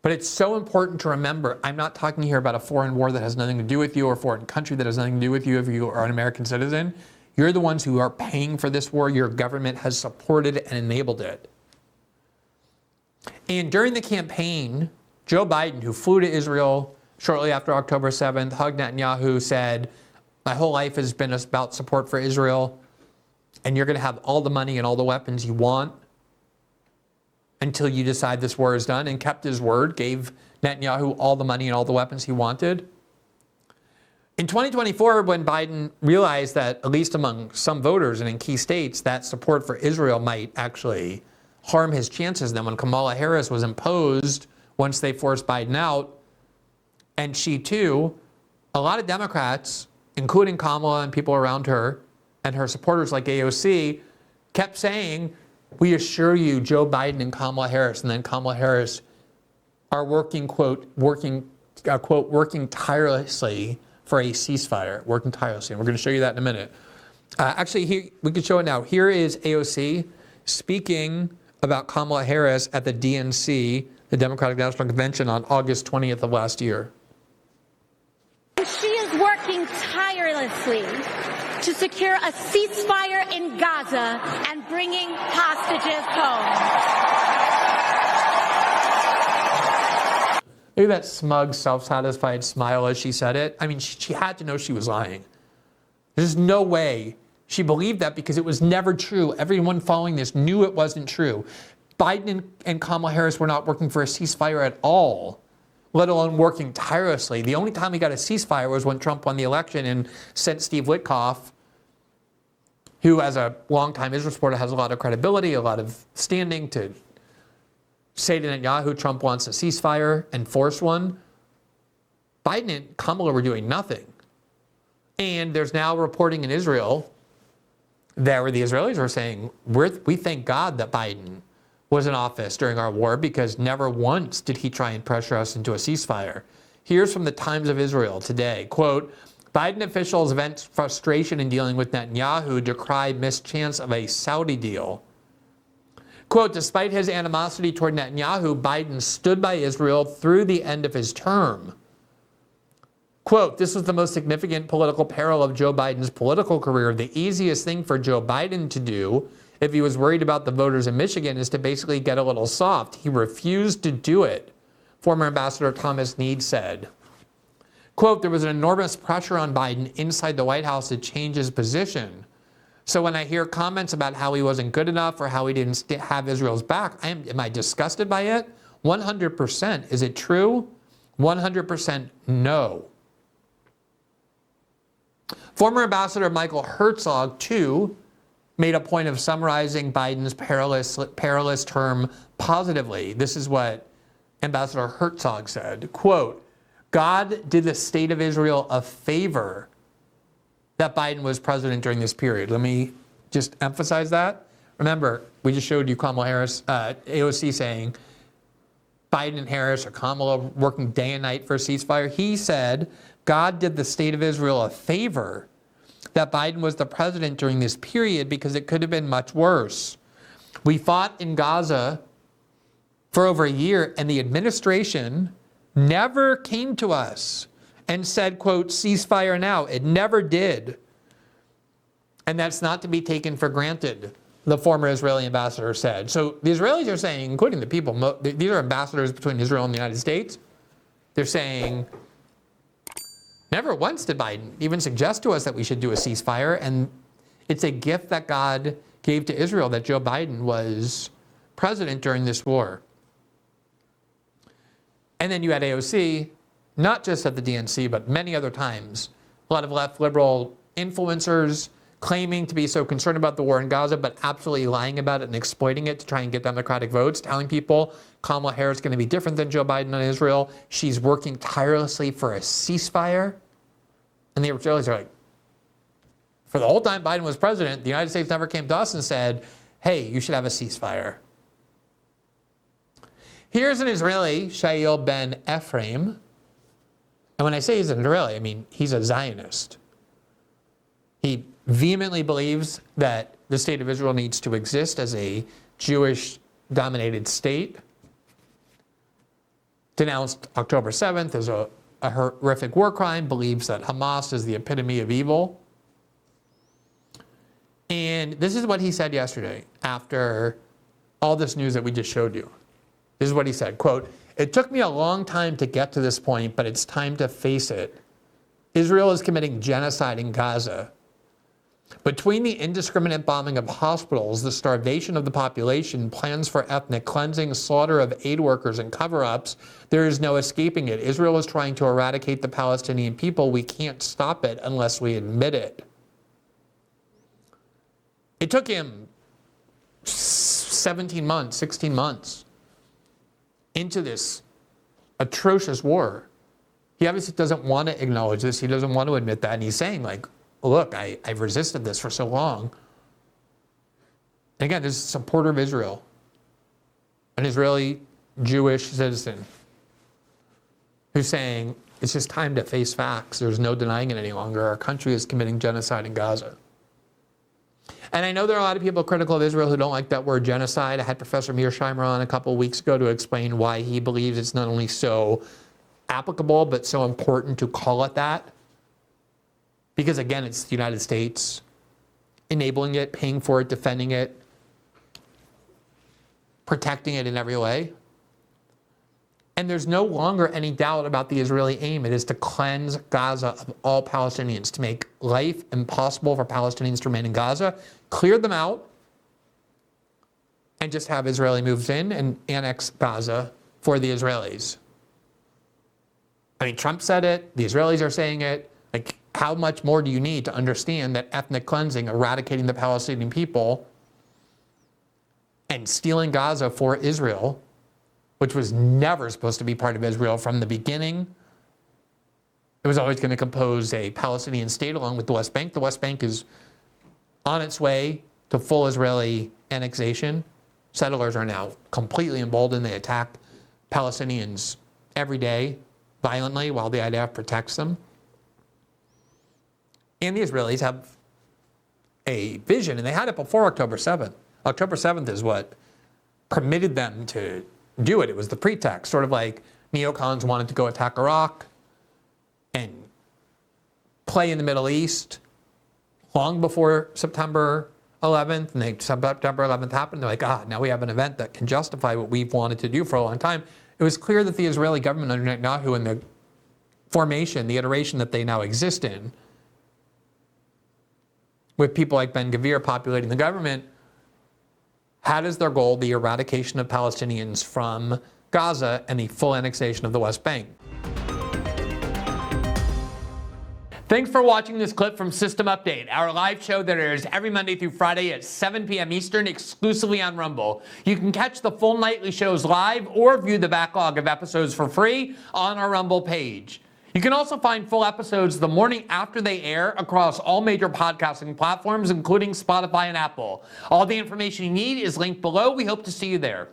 But it's so important to remember, I'm not talking here about a foreign war that has nothing to do with you or a foreign country that has nothing to do with you if you are an American citizen. You're the ones who are paying for this war. Your government has supported and enabled it. And during the campaign, Joe Biden, who flew to Israel shortly after October 7th, hugged Netanyahu, said, my whole life has been about support for Israel, and you're going to have all the money and all the weapons you want until you decide this war is done, and kept his word, gave Netanyahu all the money and all the weapons he wanted. In 2024, when Biden realized that, at least among some voters and in key states, that support for Israel might actually harm his chances, then when Kamala Harris was imposed once they forced Biden out, and she too, a lot of Democrats, including Kamala and people around her, and her supporters like AOC, kept saying, we assure you, Joe Biden and Kamala Harris, and then Kamala Harris are working tirelessly for a ceasefire, working tirelessly. And we're going to show you that in a minute. Actually, here, we can show it now. Here is AOC speaking about Kamala Harris at the DNC, the Democratic National Convention, on August 20th of last year. She is working tirelessly to secure a ceasefire in Gaza and bringing hostages home. Look at that smug, self-satisfied smile as she said it. I mean, she had to know she was lying. There's no way she believed that, because it was never true. Everyone following this knew it wasn't true. Biden and Kamala Harris were not working for a ceasefire at all, let alone working tirelessly. The only time we got a ceasefire was when Trump won the election and sent Steve Witkoff, who as a longtime Israel supporter has a lot of credibility, a lot of standing, to say to Netanyahu, Trump wants a ceasefire and force one. Biden and Kamala were doing nothing. And there's now reporting in Israel that where the Israelis are saying, we thank God that Biden was in office during our war, because never once did he try and pressure us into a ceasefire. Here's from the Times of Israel today, quote, Biden officials vent frustration in dealing with Netanyahu, decry mischance of a Saudi deal. Quote, despite his animosity toward Netanyahu, Biden stood by Israel through the end of his term. Quote, this was the most significant political peril of Joe Biden's political career. The easiest thing for Joe Biden to do, if he was worried about the voters in Michigan, is to basically get a little soft. He refused to do it, former Ambassador Thomas Need said. Quote, there was an enormous pressure on Biden inside the White House to change his position. So when I hear comments about how he wasn't good enough or how he didn't have Israel's back, am I disgusted by it? 100%. Is it true? 100% no. Former Ambassador Michael Herzog, too, made a point of summarizing Biden's perilous term positively. This is what Ambassador Herzog said, quote, God did the state of Israel a favor that Biden was president during this period. Let me just emphasize that. Remember, we just showed you Kamala Harris, AOC saying Biden and Harris or Kamala working day and night for a ceasefire. He said God did the state of Israel a favor that Biden was the president during this period, because it could have been much worse. We fought in Gaza for over a year, and the administration never came to us and said, quote, ceasefire now. It never did. And that's not to be taken for granted, the former Israeli ambassador said. So the Israelis are saying, including the people, these are ambassadors between Israel and the United States, they're saying, never once did Biden even suggest to us that we should do a ceasefire. And it's a gift that God gave to Israel that Joe Biden was president during this war. And then you had AOC, not just at the DNC, but many other times, a lot of left liberal influencers claiming to be so concerned about the war in Gaza, but absolutely lying about it and exploiting it to try and get Democratic votes, telling people Kamala Harris is going to be different than Joe Biden on Israel. She's working tirelessly for a ceasefire. And the Israelis are like, for the whole time Biden was president, the United States never came to us and said, hey, you should have a ceasefire. Here's an Israeli, Shail ben Ephraim. And when I say he's an Israeli, I mean he's a Zionist. He vehemently believes that the state of Israel needs to exist as a Jewish-dominated state. denounced October 7th as a horrific war crime, believes that Hamas is the epitome of evil. And this is what he said yesterday after all this news that we just showed you. This is what he said, quote, "It took me a long time to get to this point, but it's time to face it. Israel is committing genocide in Gaza. Between the indiscriminate bombing of hospitals, the starvation of the population, plans for ethnic cleansing, slaughter of aid workers, and cover-ups, there is no escaping it. Israel is trying to eradicate the Palestinian people. We can't stop it unless we admit it." It took him 17 months, 16 months into this atrocious war. He obviously doesn't want to acknowledge this. He doesn't want to admit that. And he's saying, like, look, I've resisted this for so long. And again, this is a supporter of Israel, an Israeli Jewish citizen who's saying, it's just time to face facts. There's no denying it any longer. Our country is committing genocide in Gaza. And I know there are a lot of people critical of Israel who don't like that word genocide. I had Professor Mearsheimer on a couple of weeks ago to explain why he believes it's not only so applicable, but so important to call it that. Because again, it's the United States enabling it, paying for it, defending it, protecting it in every way. And there's no longer any doubt about the Israeli aim. It is to cleanse Gaza of all Palestinians, to make life impossible for Palestinians to remain in Gaza, clear them out, and just have Israeli moves in and annex Gaza for the Israelis. I mean, Trump said it, the Israelis are saying it. Like, how much more do you need to understand that ethnic cleansing, eradicating the Palestinian people, and stealing Gaza for Israel, which was never supposed to be part of Israel from the beginning. It was always going to compose a Palestinian state along with the West Bank. The West Bank is on its way to full Israeli annexation. Settlers are now completely emboldened. They attack Palestinians every day violently while the IDF protects them. And the Israelis have a vision, and they had it before October 7th. October 7th is what permitted them to do it. It was the pretext, sort of like neocons wanted to go attack Iraq and play in the Middle East long before September 11th. And September 11th happened. They're like, now we have an event that can justify what we've wanted to do for a long time. It was clear that the Israeli government under Netanyahu and the formation, the iteration that they now exist in, with people like Ben-Gvir populating the government, had as their goal the eradication of Palestinians from Gaza and the full annexation of the West Bank. Thanks for watching this clip from System Update, our live show that airs every Monday through Friday at 7 p.m. Eastern, exclusively on Rumble. You can catch the full nightly shows live or view the backlog of episodes for free on our Rumble page. You can also find full episodes the morning after they air across all major podcasting platforms, including Spotify and Apple. All the information you need is linked below. We hope to see you there.